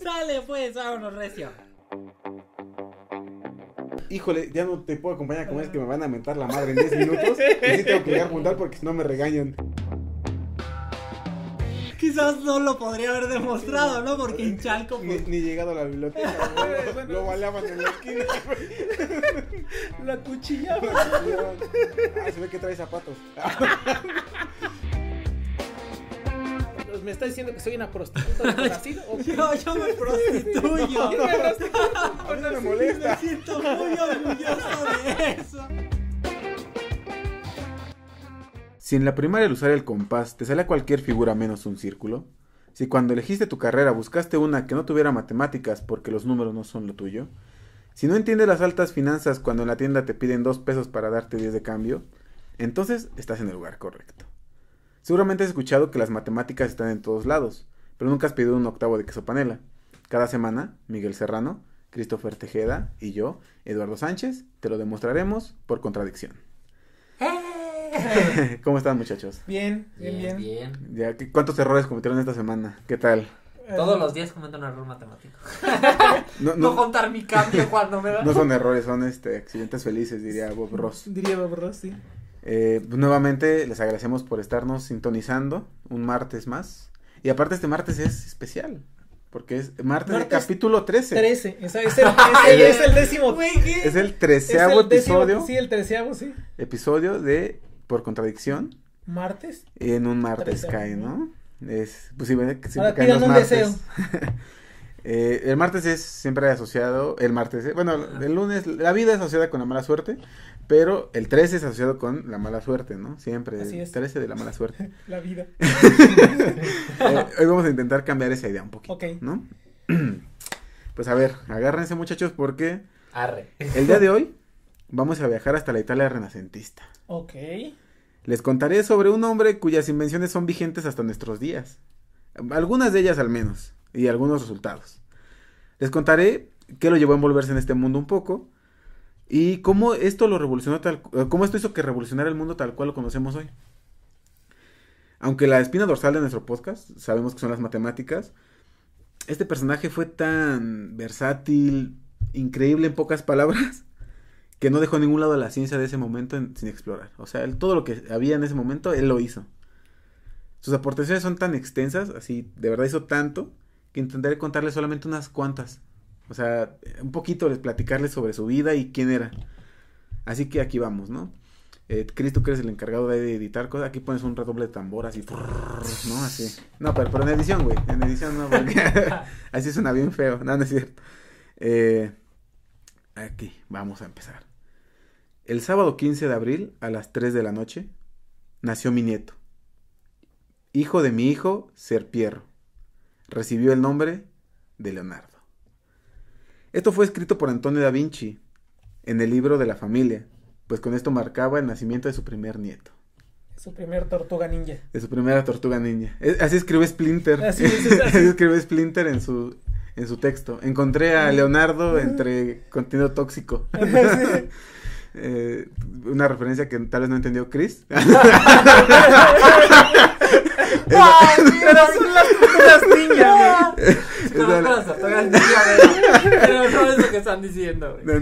Sale pues, vámonos recio. Híjole, ya no te puedo acompañar a comer, es que me van a mentar la madre en 10 minutos. Y sí tengo que llegar a juntar porque si no me regañan. Quizás no lo podría haber demostrado, ¿no? Porque en Chalco pues, Ni llegado a la biblioteca, güey. Lo baleaban en la esquina, güey. la cuchillaban. Ah, se ve que trae zapatos. ¿Me estás diciendo que soy una prostituta de así? Yo me prostituyo. A mí no me molesta. Me siento muy orgulloso de eso. Si en la primaria al usar el compás te sale cualquier figura menos un círculo, si cuando elegiste tu carrera buscaste una que no tuviera matemáticas porque los números no son lo tuyo, si no entiendes las altas finanzas cuando en la tienda te piden 2 pesos para darte 10 de cambio, entonces estás en el lugar correcto. Seguramente has escuchado que las matemáticas están en todos lados, pero nunca has pedido un octavo de queso panela. Cada semana, Miguel Serrano, Christopher Tejeda y yo, Eduardo Sánchez, te lo demostraremos por contradicción. ¿Cómo están, muchachos? Bien. Ya, ¿cuántos errores cometieron esta semana? ¿Qué tal? Todos los días cometo un error matemático. No contar mi cambio cuando me da. No son errores, son accidentes felices, diría Bob Ross. Diría Bob Ross, sí. Pues nuevamente les agradecemos por estarnos sintonizando un martes más. Y aparte este martes es especial, porque es martes de capítulo 13. 13, es el 10º. Es el 13º episodio. Sí, el 13º, sí. Episodio de Por Contradicción. ¿Martes? En un martes cae, ¿no? Es, pues sí, ahora caen los un martes. deseo. El martes es siempre asociado, el lunes, la vida es asociada con la mala suerte, pero el 13 es asociado con la mala suerte, ¿no? Siempre, así el 13 de la mala suerte. La vida. Hoy vamos a intentar cambiar esa idea un poquito, Ok. ¿no? Pues a ver, agárrense, muchachos, porque Arre. el día de hoy vamos a viajar hasta la Italia renacentista. Ok. Les contaré sobre un hombre cuyas invenciones son vigentes hasta nuestros días. Algunas de ellas al menos, y algunos resultados. Les contaré qué lo llevó a envolverse en este mundo un poco, y cómo esto lo revolucionó cómo esto hizo que revolucionara el mundo tal cual lo conocemos hoy. Aunque la espina dorsal de nuestro podcast, sabemos que son las matemáticas, este personaje fue tan versátil, increíble en pocas palabras, que no dejó a ningún lado de la ciencia de ese momento sin explorar. O sea, todo lo que había en ese momento, él lo hizo. Sus aportaciones son tan extensas, así, de verdad hizo tanto, que intentaré contarles solamente unas cuantas. O sea, un poquito les platicarles sobre su vida y quién era. Así que aquí vamos, ¿no? Cris, tú que eres el encargado de editar cosas, aquí pones un redoble de tambor así, ¿no? Así. No, pero en edición, güey. En edición no, porque así suena bien feo. No, no es cierto. Aquí, vamos a empezar. El sábado 15 de abril, a las 3 de la noche, nació mi nieto. Hijo de mi hijo, Ser Piero. Recibió el nombre de Leonardo. Esto fue escrito por Antonio da Vinci en el libro de la familia, pues con esto marcaba el nacimiento de su primer nieto. Su primer tortuga ninja. De su primera tortuga ninja. Así escribe Splinter. Así es. Así escribe Splinter en su texto. Encontré a Leonardo entre contenido tóxico. Una referencia que tal vez no entendió Chris. Pero son las tortugas ninja. Conozco las tortugas ninja, pero no es lo que están diciendo, güey.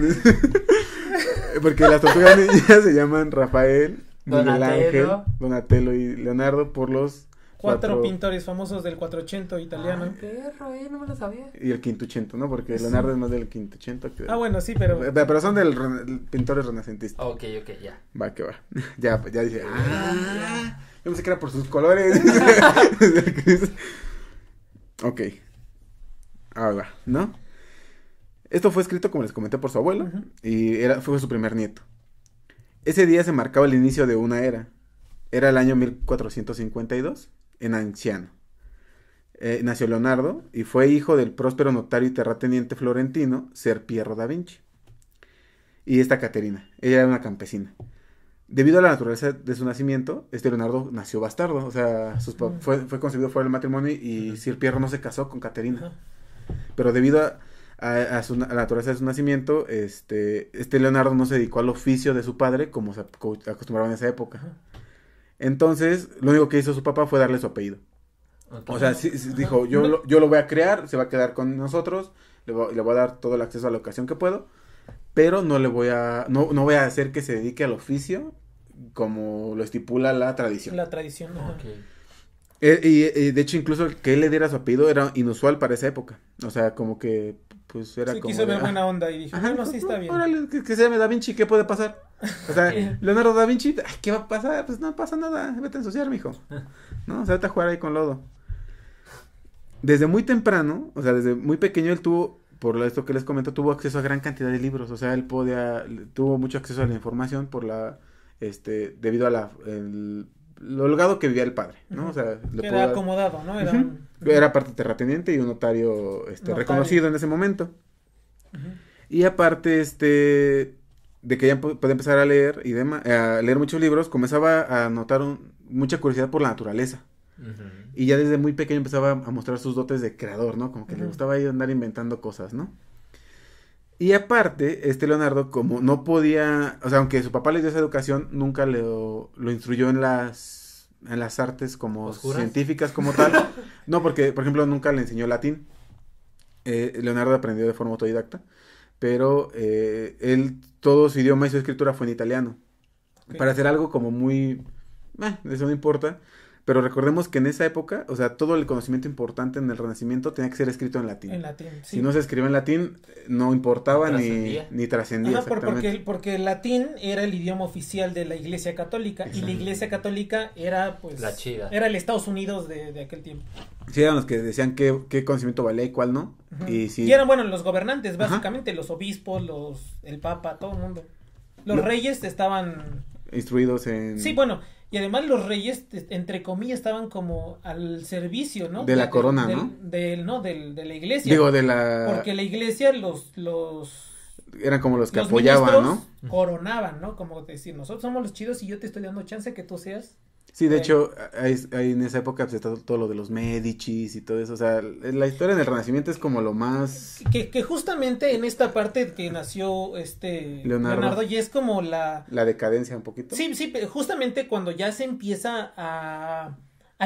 Porque las tortugas ninjas se llaman Rafael, Miguel Donatello. Ángel, Donatello y Leonardo por los 4 pintores famosos del 480 italiano. Ay, perro, no me lo sabía. y el Quintucento, ¿no? Porque Leonardo es más del Quintucento que... Bueno, sí, pero Pero son pintores renacentistas. Ok, ya. Va, que va. Ya dije. Yo pensé que era por sus colores. Ok. Ahora va, ¿no? Esto fue escrito, como les comenté, por su abuelo. Uh-huh. Y fue su primer nieto. Ese día se marcaba el inicio de una era. Era el año 1452, en Anciano. Nació Leonardo y fue hijo del próspero notario y terrateniente florentino Ser Piero da Vinci. Y esta Caterina, ella era una campesina. Debido a la naturaleza de su nacimiento, Leonardo nació bastardo. O sea, fue concebido fuera del matrimonio y Ser Piero no se casó con Caterina. Pero debido a la naturaleza de su nacimiento, Leonardo no se dedicó al oficio de su padre como se acostumbraba en esa época. Entonces, lo único que hizo su papá fue darle su apellido. Ok. O sea, sí, dijo, yo lo voy a crear, se va a quedar con nosotros, le voy a dar todo el acceso a la educación que puedo, pero no voy a hacer que se dedique al oficio como lo estipula la tradición. La tradición. Ajá. Ok. Y de hecho, incluso que él le diera su apellido era inusual para esa época. O sea, como que, pues, era Sí, como... quiso ver de, buena onda y dijo, ajá, bueno, sí está bien. Órale, que se llame Da Vinci, ¿qué puede pasar? O sea, Leonardo Da Vinci, ay, ¿qué va a pasar? Pues no pasa nada, vete a ensuciar, mijo. ¿No? O sea, vete a jugar ahí con lodo. Desde muy temprano, o sea, desde muy pequeño él tuvo, por esto que les comento, tuvo acceso a gran cantidad de libros. O sea, él tuvo mucho acceso a la información debido a lo holgado que vivía el padre, ¿no? O sea, Que era acomodado, ¿no? Era, era parte terrateniente y un notario, reconocido en ese momento. Y aparte, de que ya podía empezar a leer y demás, a leer muchos libros, comenzaba a notar mucha curiosidad por la naturaleza. Y ya desde muy pequeño empezaba a mostrar sus dotes de creador, ¿no? Como que le gustaba ahí andar inventando cosas, ¿no? Y aparte, Leonardo, como no podía, o sea, aunque su papá le dio esa educación, nunca lo instruyó en las artes como ¿Oscuras? científicas como tal. No, porque, por ejemplo, nunca le enseñó latín. Leonardo aprendió de forma autodidacta, pero todo su idioma y su escritura fue en italiano. Okay. Para hacer algo como muy, eso no importa. Pero recordemos que en esa época, o sea, todo el conocimiento importante en el Renacimiento tenía que ser escrito en latín. En latín, sí. Si no se escribía en latín, no importaba ni trascendía. Ajá, porque el latín era el idioma oficial de la Iglesia Católica. Exacto. Y la Iglesia Católica era, pues, la chida. Era el Estados Unidos de aquel tiempo. Sí, eran los que decían qué conocimiento valía y cuál no. Y eran, bueno, los gobernantes, básicamente, los obispos, el papa, todo el mundo. Los reyes estaban... instruidos en... Sí, bueno... Y además los reyes, entre comillas, estaban como al servicio, ¿no? De la corona, ¿no? De la iglesia. Digo, de la... Porque la iglesia eran como los que apoyaban, ¿no? Coronaban, ¿no? Como decir, nosotros somos los chidos y yo te estoy dando chance que tú seas... Sí, de hecho, hay en esa época pues, está todo lo de los Médicis y todo eso. O sea, la historia del Renacimiento es como lo más... Que justamente en esta parte que nació Leonardo ya es como la decadencia un poquito. Sí, justamente cuando ya se empieza a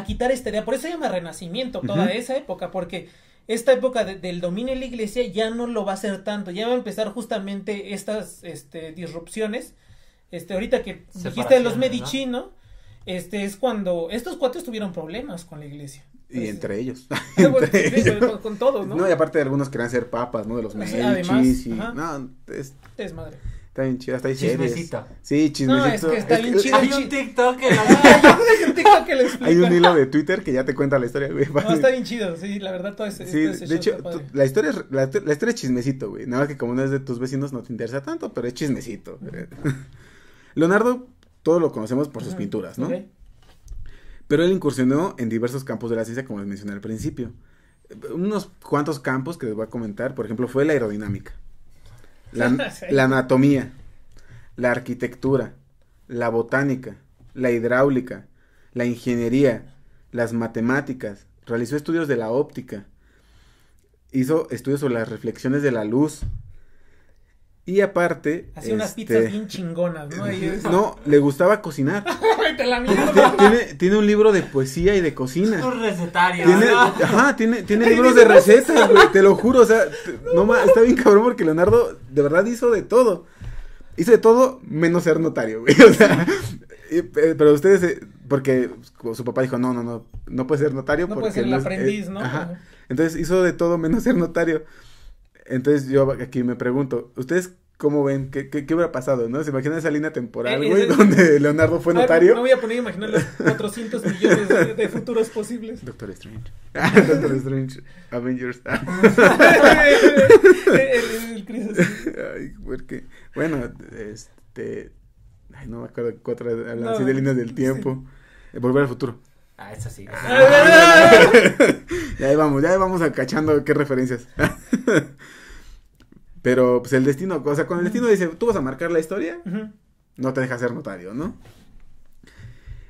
quitar esta idea. Por eso se llama Renacimiento, toda esa época, porque esta época del dominio de la iglesia ya no lo va a hacer tanto. Ya va a empezar justamente estas disrupciones. Ahorita que dijiste de los Medici, ¿no? Es cuando estos cuates tuvieron problemas con la iglesia. Y entre ellos. Con todos, ¿no? No, y aparte de algunos querían ser papas, ¿no? De los Medici. Además, no, es madre. Está bien chido, hasta ahí Chismecito. Sí, chismecito. No, es que está bien chido. Hay un TikTok que lo explica. Hay un hilo de Twitter que ya te cuenta la historia, güey. No, está bien chido, sí, la verdad todo ese de hecho, la historia es chismecito, güey. Nada más que como no es de tus vecinos no te interesa tanto, pero es chismecito. Leonardo, todos lo conocemos por sus pinturas, ¿no? Okay. Pero él incursionó en diversos campos de la ciencia, como les mencioné al principio. Unos cuantos campos que les voy a comentar, por ejemplo, fue la aerodinámica, la anatomía, la arquitectura, la botánica, la hidráulica, la ingeniería, las matemáticas, realizó estudios de la óptica, hizo estudios sobre las reflexiones de la luz. Y aparte... hacía unas pizzas bien chingonas, ¿no? No, le gustaba cocinar. Tiene un libro de poesía y de cocina. Un recetario. Tiene libros de recetas, güey, te lo juro, o sea, está bien cabrón porque Leonardo de verdad hizo de todo. Hizo de todo menos ser notario, güey, o sea, pero ustedes, porque su papá dijo, no puede ser notario. No porque puede ser el aprendiz, ¿no? Ajá. Entonces hizo de todo menos ser notario. Entonces yo aquí me pregunto, ¿ustedes cómo ven? ¿Qué hubiera pasado, no? ¿Se imaginan esa línea temporal, güey, donde Leonardo fue notario? Me voy a poner a imaginar los 400 millones de futuros posibles. Doctor Strange. Doctor Strange. Avengers. el Chris así. Ay, porque, bueno, ay, no me acuerdo qué otra hablan así de líneas del tiempo. Sí. Volver al futuro. Eso sí. Ya vamos cachando qué referencias. Pero, pues, el destino, o sea, cuando el destino dice, tú vas a marcar la historia, no te deja ser notario, ¿no?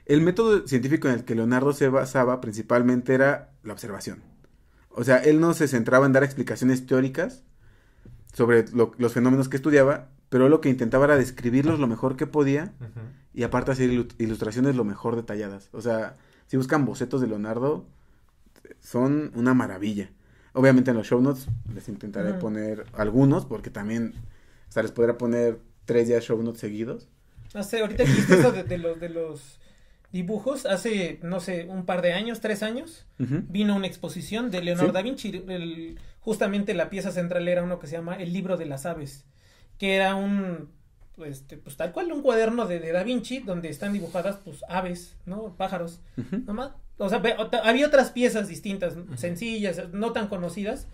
El método científico en el que Leonardo se basaba principalmente era la observación. O sea, él no se centraba en dar explicaciones teóricas sobre los fenómenos que estudiaba, pero lo que intentaba era describirlos lo mejor que podía y aparte hacer ilustraciones lo mejor detalladas. O sea, si buscan bocetos de Leonardo, son una maravilla. Obviamente en los show notes les intentaré poner algunos, porque también, o sea, les podré poner 3 días show notes seguidos. No sé, ahorita que dijiste eso de los dibujos, hace, no sé, un par de años, 3 años, vino una exposición de Leonardo da Vinci, justamente la pieza central era uno que se llama El libro de las aves, que era pues tal cual un cuaderno de Da Vinci, donde están dibujadas, pues, aves, ¿no? Pájaros, nomás, o sea, había otras piezas distintas, sencillas, no tan conocidas,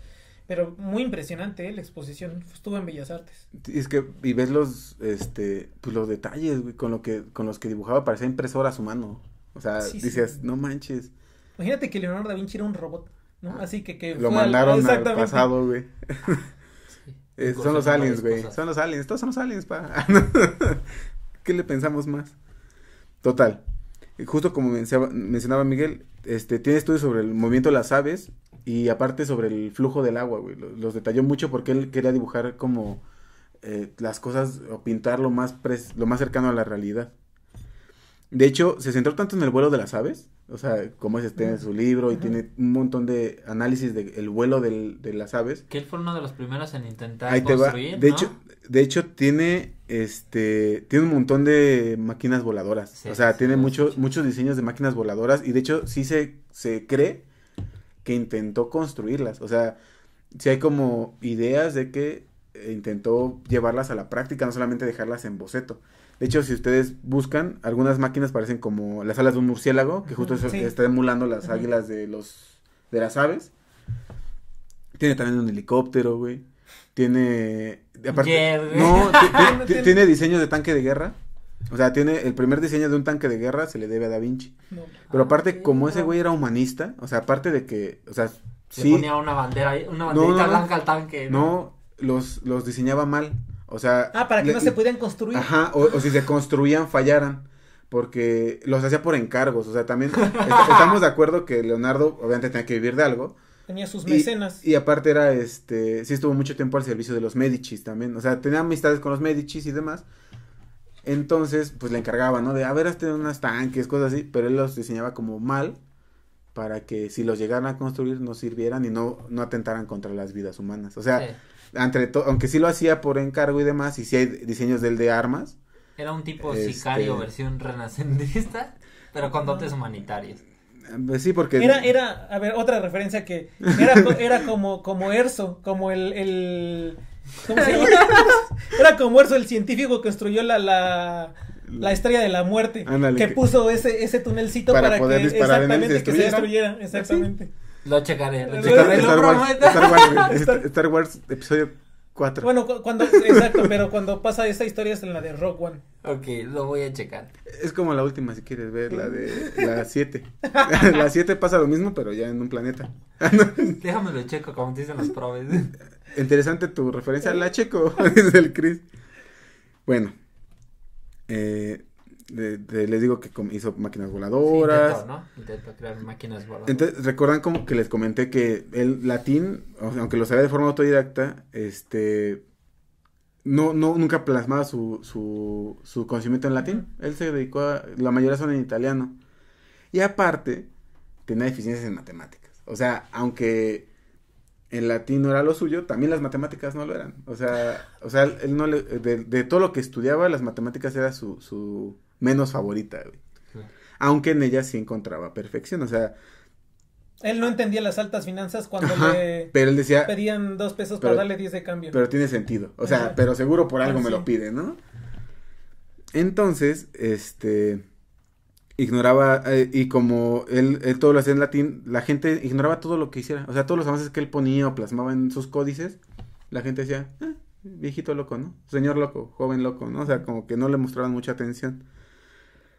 pero muy impresionante, la exposición, estuvo en Bellas Artes. Es que, y ves pues los detalles, güey, con los que dibujaba, parecía impresora a su mano. O sea, Sí, dices, sí. no manches. Imagínate que Leonardo da Vinci era un robot, ¿no? Así que Lo mandaron al exactamente. pasado, güey. Sí. Son los aliens, güey. Cosas. Son los aliens, todos son los aliens, pa. ¿Qué le pensamos más? Total. Justo como mencionaba Miguel, tiene estudios sobre el movimiento de las aves y aparte sobre el flujo del agua, güey. Los detalló mucho porque él quería dibujar como las cosas o pintar lo más cercano a la realidad. De hecho, se centró tanto en el vuelo de las aves, o sea, como es en su libro y tiene un montón de análisis del vuelo de las aves. Que él fue uno de los primeros en intentar Ahí te va. construir, De hecho tiene un montón de máquinas voladoras. Sí, o sea, sí, tiene lo muchos escuché. diseños de máquinas voladoras y de hecho sí se cree que intentó construirlas. O sea, sí hay como ideas de que intentó llevarlas a la práctica, no solamente dejarlas en boceto. De hecho, si ustedes buscan, algunas máquinas parecen como las alas de un murciélago, que justo Sí. está emulando las águilas de las aves. Tiene también un helicóptero, güey. Tiene aparte, tiene diseños de tanque de guerra. O sea, tiene el primer diseño de un tanque de guerra se le debe a Da Vinci. No. Pero aparte, Ok, como ese no. güey era humanista, o sea, aparte de que, o sea, Le sí, ponía una banderita no. blanca al tanque. no, los diseñaba mal. O sea, Para que no se pudieran construir. Ajá, o si se construían, fallaran. Porque los hacía por encargos. O sea, también estamos de acuerdo que Leonardo, obviamente, tenía que vivir de algo. Tenía sus mecenas. Y aparte era, sí estuvo mucho tiempo al servicio de los Médicis también. O sea, tenía amistades con los Médicis y demás. Entonces, pues le encargaba, ¿no? De, a ver, hazte unos tanques, cosas así. Pero él los diseñaba como mal. Para que si los llegaran a construir, no sirvieran y no atentaran contra las vidas humanas. O sea, Sí. aunque sí lo hacía por encargo y demás, y sí hay diseños de él de armas. Era un tipo sicario versión renacentista, pero con dotes humanitarios. Pues sí, porque... Era, a ver, otra referencia que era como Erso, como ¿cómo se llama? Era como Erso, el científico que construyó la estrella de la muerte. Ándale, que puso ese tunelcito para para poder que disparar en él y exactamente que se destruyera. destruyera. Exactamente. Lo checaré, lo Star- checaré, lo Star Wars, prometo. Star Wars episodio 4. Bueno, exacto, pero cuando pasa esa historia es en la de Rogue One. Ok, lo voy a checar. Es como la última, si quieres ver, la de la 7. La 7 pasa lo mismo, pero ya en un planeta. Déjame lo checo, como te dicen los probes. Interesante tu referencia, la checo, dice el Chris. Bueno, les digo que hizo máquinas voladoras. Intentó crear máquinas voladoras. Entonces, recuerdan como que les comenté que el latín, aunque lo sabía de forma autodidacta, nunca plasmaba su conocimiento en latín. Él se dedicó la mayoría son en italiano. Y aparte, tenía deficiencias en matemáticas. O sea, aunque el latín no era lo suyo, también las matemáticas no lo eran. O sea, él no de todo lo que estudiaba, las matemáticas era su menos favorita, güey. Sí. Aunque en ella sí encontraba perfección, o sea... Él no entendía las altas finanzas cuando le pero él decía... pedían 2 pesos para darle 10 de cambio. Pero tiene sentido, o sea, pero seguro por algo me lo pide, ¿no? Entonces, ignoraba, y como él todo lo hacía en latín, la gente ignoraba todo lo que hiciera, o sea, todos los avances que él ponía o plasmaba en sus códices, la gente decía, viejito loco, ¿no? Señor loco, joven loco, ¿no? O sea, como que no le mostraban mucha atención.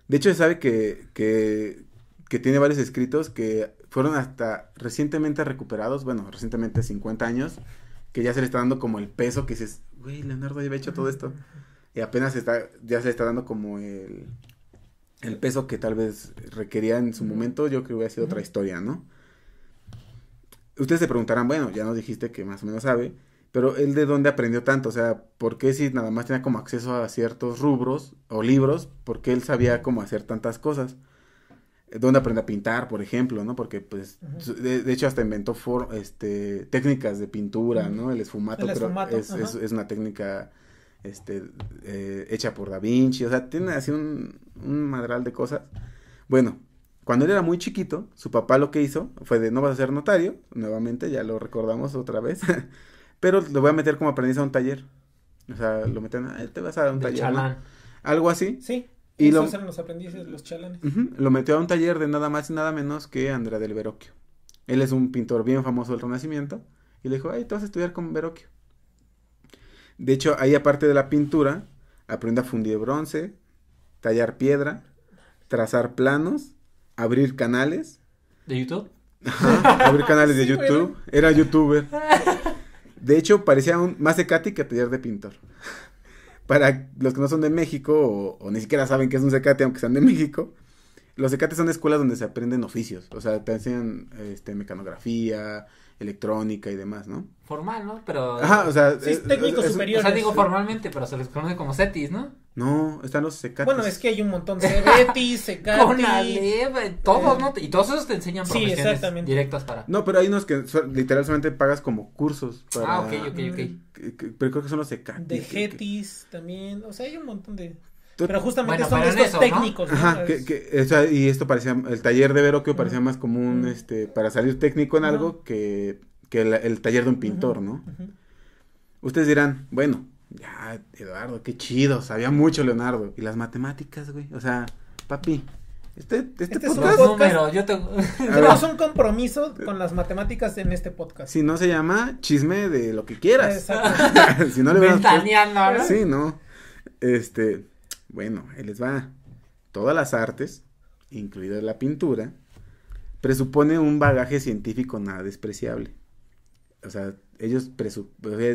De hecho, se sabe que tiene varios escritos que fueron hasta recientemente recuperados, bueno, recientemente 50 años, que ya se le está dando como el peso que dices, güey, Leonardo ya había hecho todo esto, y apenas ya se le está dando como el peso que tal vez requería en su momento. Yo creo que hubiera sido otra historia, ¿no? Ustedes se preguntarán, bueno, ya nos dijiste que más o menos sabe, pero él de dónde aprendió tanto, o sea, ¿por qué si nada más tenía como acceso a ciertos rubros o libros, por qué él sabía cómo hacer tantas cosas? dónde aprende a pintar, por ejemplo, ¿no? Porque, pues, de hecho, hasta inventó técnicas de pintura, ¿no? El esfumato, El esfumato, es una técnica, hecha por Da Vinci, o sea, tiene así un madral de cosas. Bueno, cuando él era muy chiquito, su papá lo que hizo fue de, no vas a ser notario, nuevamente, ya lo recordamos otra vez, pero lo voy a meter como aprendiz a un taller. O sea, lo meten, te vas a dar un taller, chalán. ¿no? Algo así. Sí. Y Esos eran los aprendices, los chalanes. Lo metió a un taller de nada más y nada menos que Andrea del Verrocchio. Él es un pintor bien famoso del Renacimiento. Y le dijo, ay, tú vas a estudiar con Verrocchio. De hecho, ahí aparte de la pintura, aprende a fundir bronce, tallar piedra, trazar planos, abrir canales. ¿De YouTube? Ajá, abrir canales de Sí, YouTube. bueno. Era youtuber. De hecho, parecía más Cecati que taller de pintor. Para los que no son de México o ni siquiera saben qué es un Cecate, aunque sean de México, los Cecates son escuelas donde se aprenden oficios. O sea, te enseñan mecanografía, electrónica y demás, ¿no? Formal, ¿no? Pero... Ajá, o sea... Sí, técnicos O superiores. sea, digo formalmente, pero se les conoce como CETIS, ¿no? No, están los Cecates. Bueno, es que hay un montón de Cebetis, Cecati. Conalep, todos, ¿no? Y todos esos te enseñan Sí, profesiones exactamente. directas para... No, pero hay unos que literal solamente pagas como cursos para... Ah, ok. Pero creo que son los Cecates. De Getis también, o sea, hay un montón de... Tú- Pero justamente Bueno, son pero en estos eso, ¿no? técnicos, ¿no? Ajá, o sea, y esto parecía, el taller de Verrocchio parecía más como un, para salir técnico en algo que el taller de un pintor, ¿no? Ustedes dirán, bueno, ya, Eduardo, qué chido, sabía mucho Leonardo. Y las matemáticas, güey, o sea, papi, este es un podcast, Los podcast. números, yo te... Tenemos un compromiso con las matemáticas en este podcast. si no se llama chisme de lo que quieras. Exacto. Si no le hubieras puesto- Ventaneando, ¿no? Sí, no. Bueno, ahí les va. Todas las artes, incluida la pintura, presupone un bagaje científico nada despreciable. O sea, ellos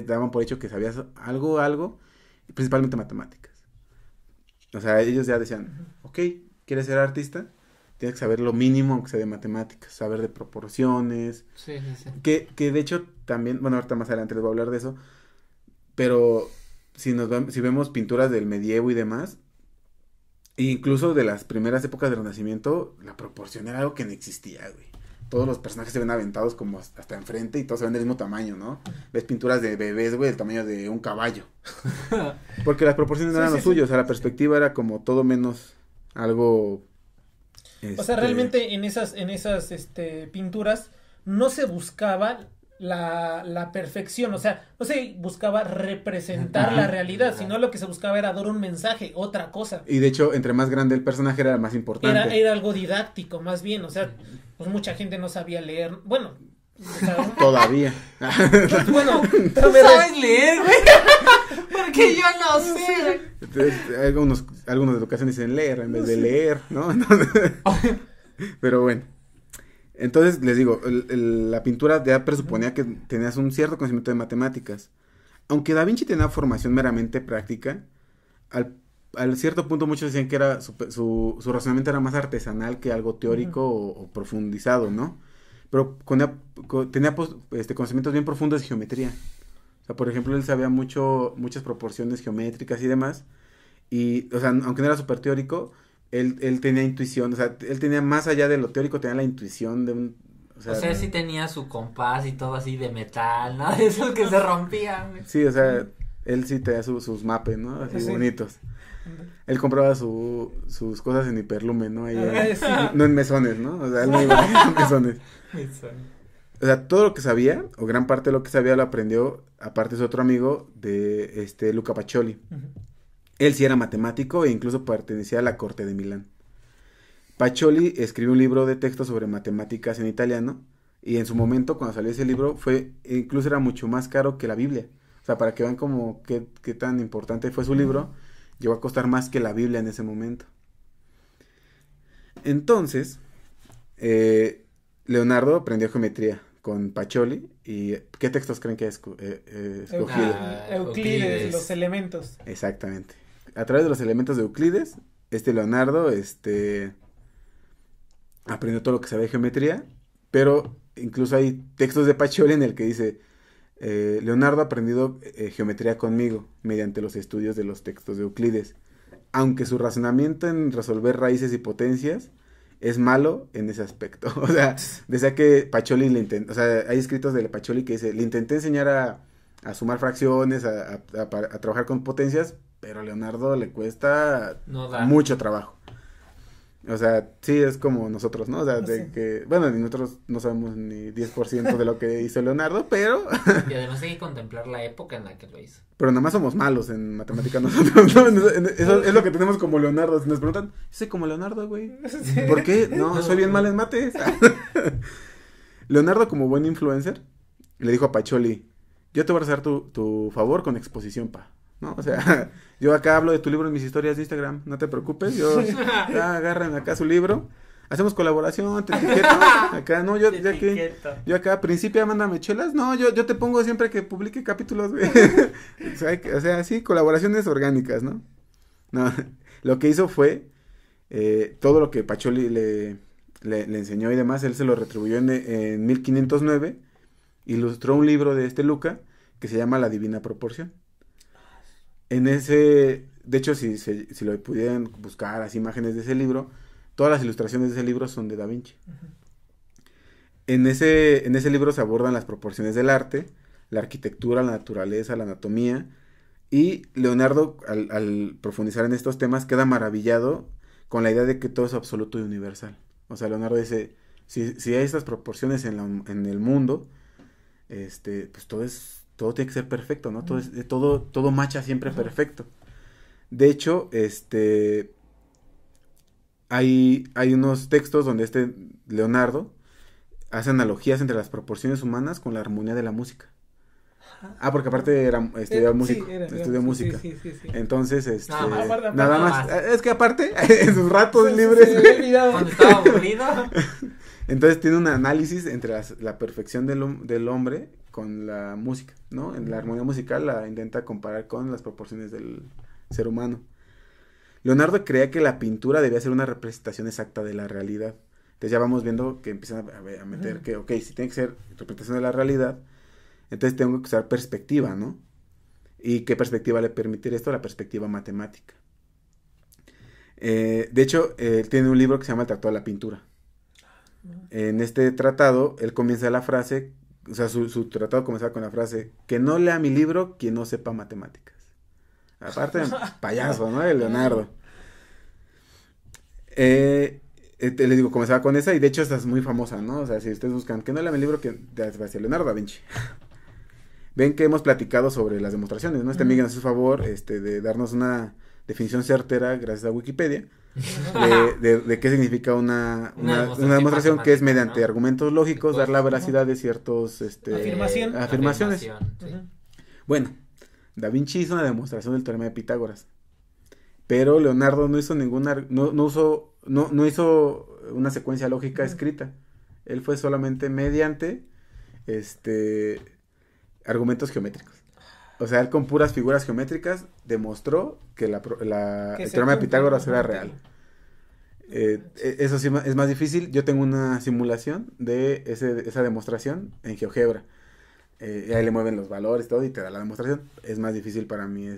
daban por hecho que sabías algo, principalmente matemáticas. O sea, ellos ya decían, ok, ¿quieres ser artista? Tienes que saber lo mínimo, aunque sea de matemáticas, saber de proporciones, Sí. que de hecho también, bueno, ahorita más adelante les voy a hablar de eso, pero si vemos pinturas del medievo y demás, incluso de las primeras épocas del Renacimiento, la proporción era algo que no existía, güey. Todos los personajes se ven aventados como hasta enfrente y todos se ven del mismo tamaño, ¿no? Ves pinturas de bebés, güey, del tamaño de un caballo. Porque las proporciones no eran lo suyo, o sea, la perspectiva era como todo menos algo... O sea, realmente en esas pinturas no se buscaba la perfección, o sea, no se buscaba representar la realidad, sino lo que se buscaba era dar un mensaje, otra cosa. Y de hecho, entre más grande el personaje era más importante. Era algo didáctico, más bien, o sea, pues mucha gente no sabía leer, bueno, o sea, Todavía. pues, bueno, ¿Tú pero sabes leer, güey? Porque yo no sé. Entonces, algunos de educación dicen leer en vez de leer, ¿no? Pero bueno. Entonces, les digo, la pintura ya presuponía que tenías un cierto conocimiento de matemáticas. Aunque Da Vinci tenía formación meramente práctica, al cierto punto muchos decían que era su razonamiento era más artesanal que algo teórico o profundizado, ¿no? Pero tenía conocimientos bien profundos de geometría. O sea, por ejemplo, él sabía muchas proporciones geométricas y demás. Y, o sea, aunque no era súper teórico, él tenía intuición. O sea, él tenía más allá de lo teórico, tenía la intuición de un... O sea, sí tenía su compás y todo así de metal, ¿no? De esos que se rompían, güey. Sí, o sea, él sí tenía sus mapes, ¿no? Así Sí. bonitos. Él compraba sus cosas en hiperlumen, ¿no? Ahí, Sí. no en mesones, ¿no? O sea, él no iba en mesones. O sea, todo lo que sabía, o gran parte de lo que sabía, lo aprendió, aparte de su otro amigo, de Luca Pacioli. Él sí era matemático e incluso pertenecía a la corte de Milán. Pacioli escribió un libro de texto sobre matemáticas en italiano, y en su momento, cuando salió ese libro, incluso era mucho más caro que la Biblia. O sea, para que vean como qué tan importante fue su libro, llegó a costar más que la Biblia en ese momento. Entonces, Leonardo aprendió geometría con Pacioli. ¿Y qué textos creen que escogido? Euclides, los elementos. Exactamente. A través de los elementos de Euclides, Leonardo, aprendió todo lo que sabía de geometría, pero incluso hay textos de Pacioli en el que dice, Leonardo ha aprendido geometría conmigo, mediante los estudios de los textos de Euclides, aunque su razonamiento en resolver raíces y potencias es malo en ese aspecto. O sea, decía que Pacioli le intentó, o sea, hay escritos de Pacioli que dice, le intenté enseñar a sumar fracciones, a trabajar con potencias, pero a Leonardo le cuesta mucho trabajo. O sea, sí, es como nosotros, ¿no? O sea, de que, bueno, nosotros no sabemos ni 10% de lo que hizo Leonardo, pero... Y además hay que contemplar la época en la que lo hizo. Pero nada más somos malos en matemática nosotros, ¿no? Eso es lo que tenemos como Leonardo. Si nos preguntan, soy como Leonardo, güey. Sí. ¿Por qué? No, soy bien mal en mates. Leonardo, como buen influencer, le dijo a Pacioli, yo te voy a hacer tu favor con exposición, pa. ¿No? O sea, yo acá hablo de tu libro en mis historias de Instagram, no te preocupes, agarren acá su libro, hacemos colaboración, te etiqueto, acá, no, yo acá, Principia, mándame chelas, no, yo te pongo siempre que publique capítulos, güey. O sea, sí, colaboraciones orgánicas, ¿no? No, lo que hizo fue, todo lo que Pacioli le enseñó y demás, él se lo retribuyó en 1509, ilustró un libro de Luca, que se llama La Divina Proporción. En ese, de hecho, si lo pudieran buscar las imágenes de ese libro, todas las ilustraciones de ese libro son de Da Vinci. Uh-huh. En ese libro se abordan las proporciones del arte, la arquitectura, la naturaleza, la anatomía, y Leonardo, al profundizar en estos temas, queda maravillado con la idea de que todo es absoluto y universal. O sea, Leonardo dice, si hay estas proporciones en el mundo, pues todo tiene que ser perfecto, ¿no? Todo macha siempre perfecto. De hecho, hay unos textos donde Leonardo hace analogías entre las proporciones humanas con la armonía de la música. Porque aparte estudió música. Sí. Entonces, nada más. Es que aparte, en sus ratos libres. Cuando estaba aburrido. Entonces tiene un análisis entre la perfección del hombre con la música, ¿no? En la armonía musical la intenta comparar con las proporciones del ser humano. Leonardo creía que la pintura debía ser una representación exacta de la realidad. Entonces ya vamos viendo que empiezan a meter que, ok, si tiene que ser representación de la realidad, entonces tengo que usar perspectiva, ¿no? ¿Y qué perspectiva le permite esto? La perspectiva matemática. De hecho, él tiene un libro que se llama El Tratado de la Pintura. En este tratado, él comienza la frase, o sea, su tratado comenzaba con la frase, que no lea mi libro quien no sepa matemáticas. Aparte, payaso, ¿no? El Leonardo. Les digo, comenzaba con esa, y de hecho esta es muy famosa, ¿no? O sea, si ustedes buscan, que no lea mi libro, que va a ser Leonardo da Vinci. Ven que hemos platicado sobre las demostraciones, ¿no? Miguel nos hace favor, de darnos una definición certera, gracias a Wikipedia, de qué significa una demostración que es mediante, ¿no?, argumentos lógicos, dar la veracidad de ciertos afirmaciones. Sí. Bueno, Da Vinci hizo una demostración del teorema de Pitágoras, pero Leonardo no hizo no hizo una secuencia lógica escrita. Él fue solamente mediante argumentos geométricos. O sea, él con puras figuras geométricas demostró que el teorema de Pitágoras era real. Eso sí es más difícil. Yo tengo una simulación de esa demostración en GeoGebra. Y ahí le mueven los valores, todo, y te da la demostración. Es más difícil para mí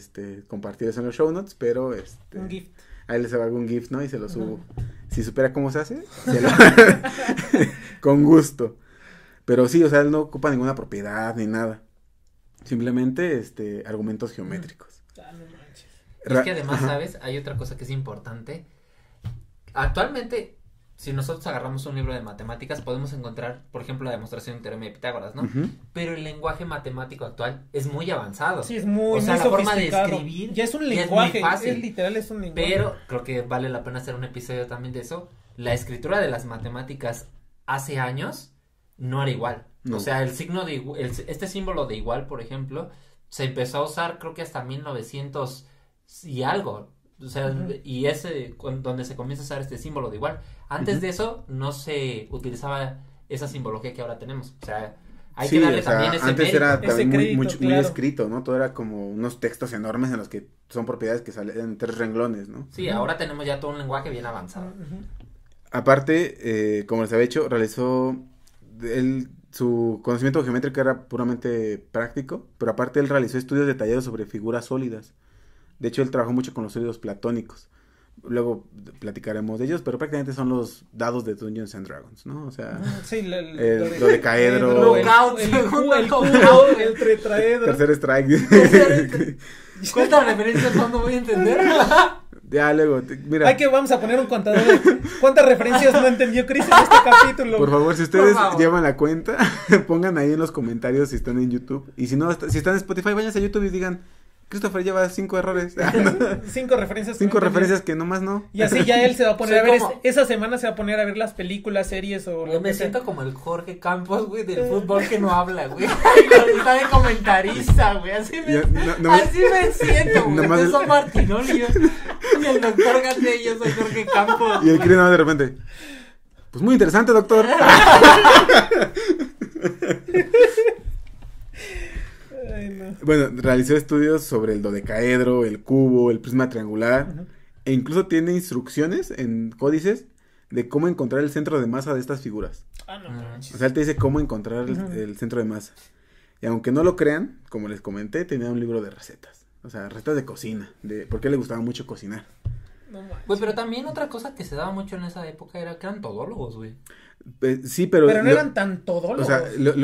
compartir eso en los show notes, pero un gift. Ahí les hago algún gift, ¿no? Y se lo subo. Si supiera cómo se hace, con gusto. Pero sí, o sea, él no ocupa ninguna propiedad ni nada. Simplemente argumentos geométricos. Es que además, ¿sabes? Hay otra cosa que es importante. Actualmente, si nosotros agarramos un libro de matemáticas, podemos encontrar, por ejemplo, la demostración del teorema de Pitágoras, ¿no? Uh-huh. Pero el lenguaje matemático actual es muy avanzado. Sí, es muy, o sea, muy la forma de escribir ya es un lenguaje, es muy fácil. Literal, es un lenguaje. Pero creo que vale la pena hacer un episodio también de eso. La escritura de las matemáticas hace años no era igual. No. O sea, el signo de este símbolo de igual, por ejemplo, se empezó a usar creo que hasta 1900 y algo. O sea, y donde se comienza a usar este símbolo de igual. Antes de eso no se utilizaba esa simbología que ahora tenemos. O sea, hay que darle también ese antes mérito. Era también crédito, muy escrito, ¿no? Todo era como unos textos enormes en los que son propiedades que salen en 3 renglones, ¿no? Sí, ahora tenemos ya todo un lenguaje bien avanzado. Aparte, como les había dicho, realizó su conocimiento geométrico era puramente práctico, pero aparte él realizó estudios detallados sobre figuras sólidas. De hecho, él trabajó mucho con los sólidos platónicos, luego platicaremos de ellos, pero prácticamente son los dados de Dungeons and Dragons, ¿no? O sea, sí, lo de caedro, el tetraedro. Tercer strike. ¿Cuántas referencias no voy a entender? Ya, luego, mira. Vamos a poner un contador de cuántas referencias no entendió Chris en este capítulo. Por favor, si ustedes llevan la cuenta, pongan ahí en los comentarios si están en YouTube. Y si no, si están en Spotify, váyanse a YouTube y digan, Christopher lleva 5 errores. 5 referencias. 5 referencias que nomás no. Y así ya él se va a poner a ver, esa semana se va a poner a ver las películas, series o lo que siento como el Jorge Campos, güey, del fútbol que no habla, güey. Está de comentarista, güey. Así me siento, güey. Ustedes son Martinoli y el doctor Gante, yo soy Jorge Campos. Y el Chris de repente, pues muy interesante, doctor. Ay, no. Bueno, realizó estudios sobre el dodecaedro, el cubo, el prisma triangular, e incluso tiene instrucciones en códices de cómo encontrar el centro de masa de estas figuras. O sea, él te dice cómo encontrar el centro de masa. Y aunque no lo crean, como les comenté, tenía un libro de recetas. O sea, recetas de cocina, porque le gustaba mucho cocinar. Güey, pero también otra cosa que se daba mucho en esa época era que eran todólogos, güey. Sí, pero no eran tan todólogos. O sea,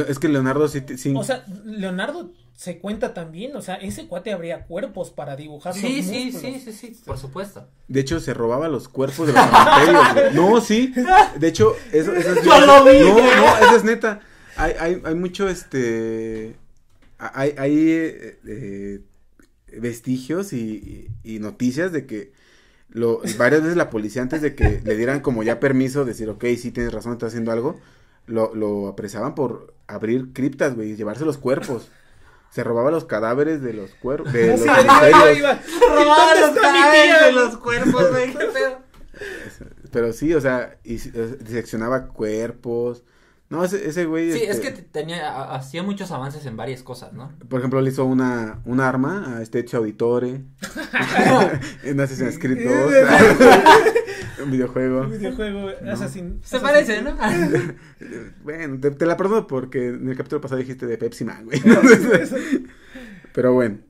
es que Leonardo sí. O sea, Leonardo se cuenta también, o sea, ese cuate abría cuerpos para dibujar los músculos. Sí, por supuesto. De hecho, se robaba los cuerpos de los cementerios. No, sí. De hecho, eso es Yo lo vi. No, eso es neta. Hay mucho, hay vestigios y noticias de que varias veces la policía, antes de que le dieran como ya permiso, decir, ok, sí tienes razón, estás haciendo algo, lo apresaban por abrir criptas, güey, y llevarse los cuerpos. Se robaba los cadáveres de los cuerpos. Se robaba los cadáveres de los cuerpos, güey, qué pedo. Pero sí, o sea, y diseccionaba cuerpos. No, ese güey. Sí, es que hacía muchos avances en varias cosas, ¿no? Por ejemplo, le hizo un arma a Ezio Auditore. En Assassin's Creed 2. Un videojuego. ¿No? Se parece, ¿no? Bueno, te la perdono porque en el capítulo pasado dijiste de Pepsi Man, güey. Pero bueno.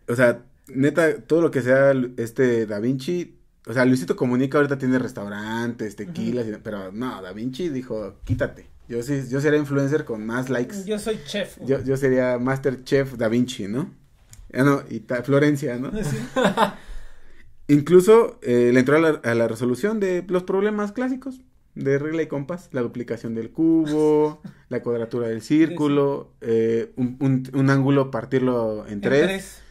O sea, neta, todo lo que sea Da Vinci. O sea, Luisito Comunica ahorita tiene restaurantes, tequilas, pero no, Da Vinci dijo, quítate. Yo sería influencer con más likes. Yo soy chef. Yo sería Master Chef Da Vinci, ¿no? No, y Florencia, ¿no? Sí. Incluso le entró a la resolución de los problemas clásicos de regla y compás, la duplicación del cubo, la cuadratura del círculo, un ángulo partirlo en tres.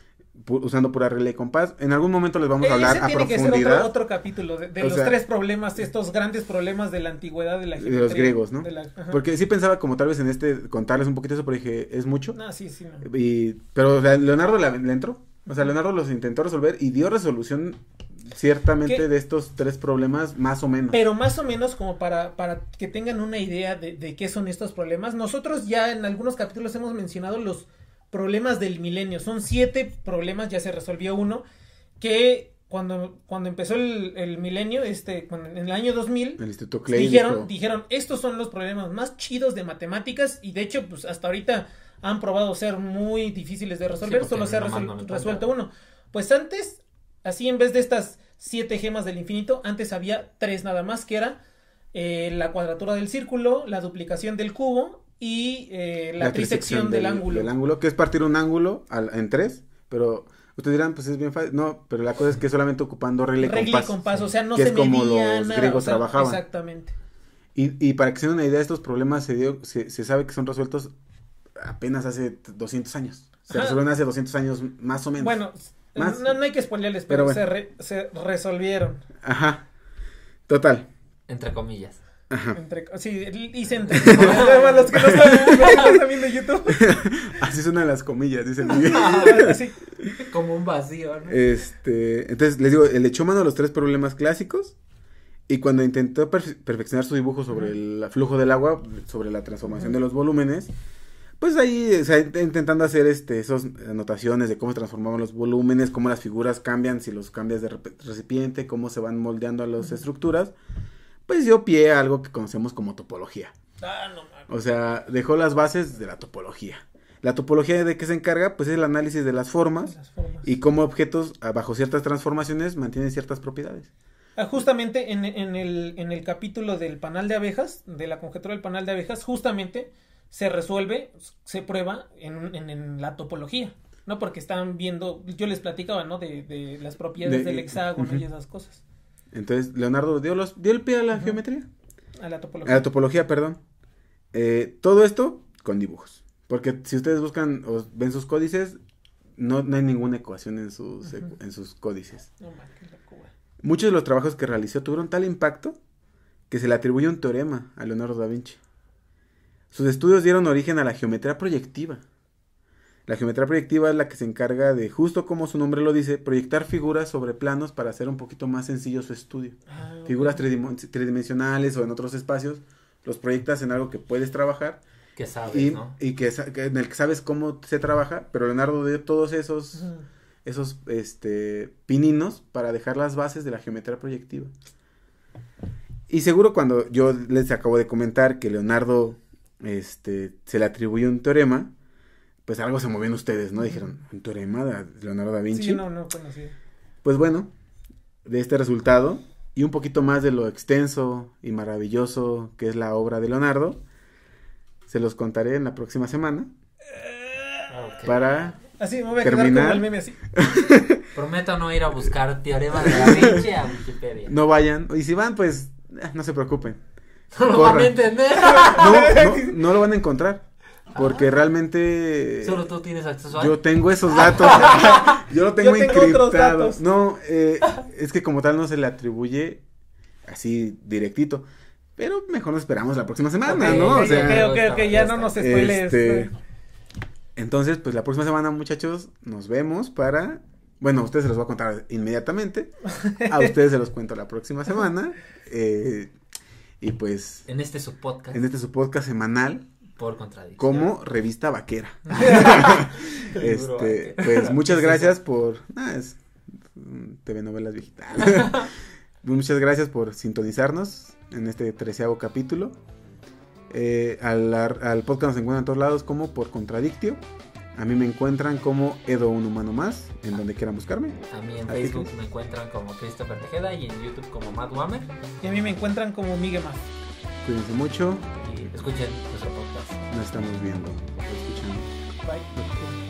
Usando pura regla y compás. En algún momento les vamos a hablar a profundidad. Tiene que ser otro capítulo de los 3 problemas, estos grandes problemas de la antigüedad de la geometría. De los griegos, ¿no? Porque sí pensaba como tal vez en contarles un poquito eso, pero dije, es mucho. No, sí. No. Pero o sea, Leonardo le entró. O sea, Leonardo los intentó resolver y dio resolución ciertamente de estos 3 problemas, más o menos. Pero más o menos como para que tengan una idea de qué son estos problemas. Nosotros ya en algunos capítulos hemos mencionado los problemas del milenio. Son 7 problemas, ya se resolvió uno, que cuando empezó el milenio, en el año 2000, el Instituto Clay dijeron, estos son los problemas más chidos de matemáticas, y de hecho, pues hasta ahorita han probado ser muy difíciles de resolver, solo se ha resuelto uno. Pues antes, así en vez de estas 7 gemas del infinito, antes había 3 nada más, que era la cuadratura del círculo, la duplicación del cubo, y la trisección del ángulo. Del ángulo, que es partir un ángulo en 3, pero ustedes dirán, pues es bien fácil. No, pero la cosa es que solamente ocupando regla y compás. O sea, no que se es como medía los nada, griegos trabajaban. Exactamente. Y para que se den una idea, estos problemas se sabe que son resueltos apenas hace 200 años. Se resolvieron hace 200 años, más o menos. Bueno, no hay que spoilearles, pero bueno. se resolvieron. Ajá. Total. Entre comillas. Ajá. Hice entre para los que no están viendo YouTube. Así suenan las comillas, dice Miguel. Así. Como un vacío, ¿no? Entonces, les digo, le echó mano a los 3 problemas clásicos. Y cuando intentó perfeccionar su dibujo sobre el flujo del agua, sobre la transformación de los volúmenes, pues ahí, o sea, intentando hacer esas anotaciones de cómo se transformaban los volúmenes, cómo las figuras cambian, si los cambias de recipiente, cómo se van moldeando a las estructuras, pues dio pie a algo que conocemos como topología. O sea, dejó las bases de la topología. La topología, ¿de qué se encarga? Pues es el análisis de las formas y cómo objetos bajo ciertas transformaciones mantienen ciertas propiedades. Justamente en el capítulo del panal de abejas, de la conjetura del panal de abejas, justamente se resuelve, se prueba en la topología, ¿no? Porque están viendo, yo les platicaba, ¿no? De las propiedades del hexágono y esas cosas. Entonces, Leonardo dio el pie a la geometría. A la topología. A la topología, perdón. Todo esto con dibujos. Porque si ustedes buscan o ven sus códices, no hay ninguna ecuación en sus códices. No, man, qué locura. Muchos de los trabajos que realizó tuvieron tal impacto que se le atribuye un teorema a Leonardo da Vinci. Sus estudios dieron origen a la geometría proyectiva. La geometría proyectiva es la que se encarga de, justo como su nombre lo dice, proyectar figuras sobre planos para hacer un poquito más sencillo su estudio. Figuras tridimensionales o en otros espacios, los proyectas en algo que puedes trabajar. Que sabes, ¿no? Y que en el que sabes cómo se trabaja, pero Leonardo dio todos esos pininos para dejar las bases de la geometría proyectiva. Y seguro cuando yo les acabo de comentar que Leonardo se le atribuyó un teorema, pues algo se movió en ustedes, ¿no? Dijeron, ¿un teorema de Leonardo da Vinci? Sí, no conocía. Pues bueno, de este resultado y un poquito más de lo extenso y maravilloso que es la obra de Leonardo, se los contaré en la próxima semana. Okay. Para así me voy a terminar. quedar como el meme así. Prometo no ir a buscar teorema de Da Vinci a Wikipedia. No vayan, y si van, pues no se preocupen. No lo van a entender. No lo van a encontrar. Porque realmente solo tú tienes acceso a yo tengo esos datos. Yo lo tengo encriptado. No, es que como tal no se le atribuye así directito. Pero mejor nos esperamos la próxima semana, Okay, ¿no? O sea, ok, ya no nos spoiles. Entonces, pues la próxima semana, muchachos, nos vemos para... Bueno, a ustedes se los voy a contar inmediatamente. A ustedes se los cuento la próxima semana. Y pues... En este subpodcast. En este subpodcast semanal. Por contradicción. Como revista vaquera. Pues muchas gracias por... es TV novelas viejitas. Muchas gracias por sintonizarnos en este 13º capítulo. Al podcast nos encuentran en todos lados como por Contradictio. A mí me encuentran como Edo un humano más, en donde quieran buscarme. A mí en Facebook me encuentran como Christopher Tejeda y en YouTube como Matt Wammer. Y a mí me encuentran como Miguel Más. Cuídense mucho. Y escuchen nuestro podcast. Nos estamos viendo. Escuchando. Bye.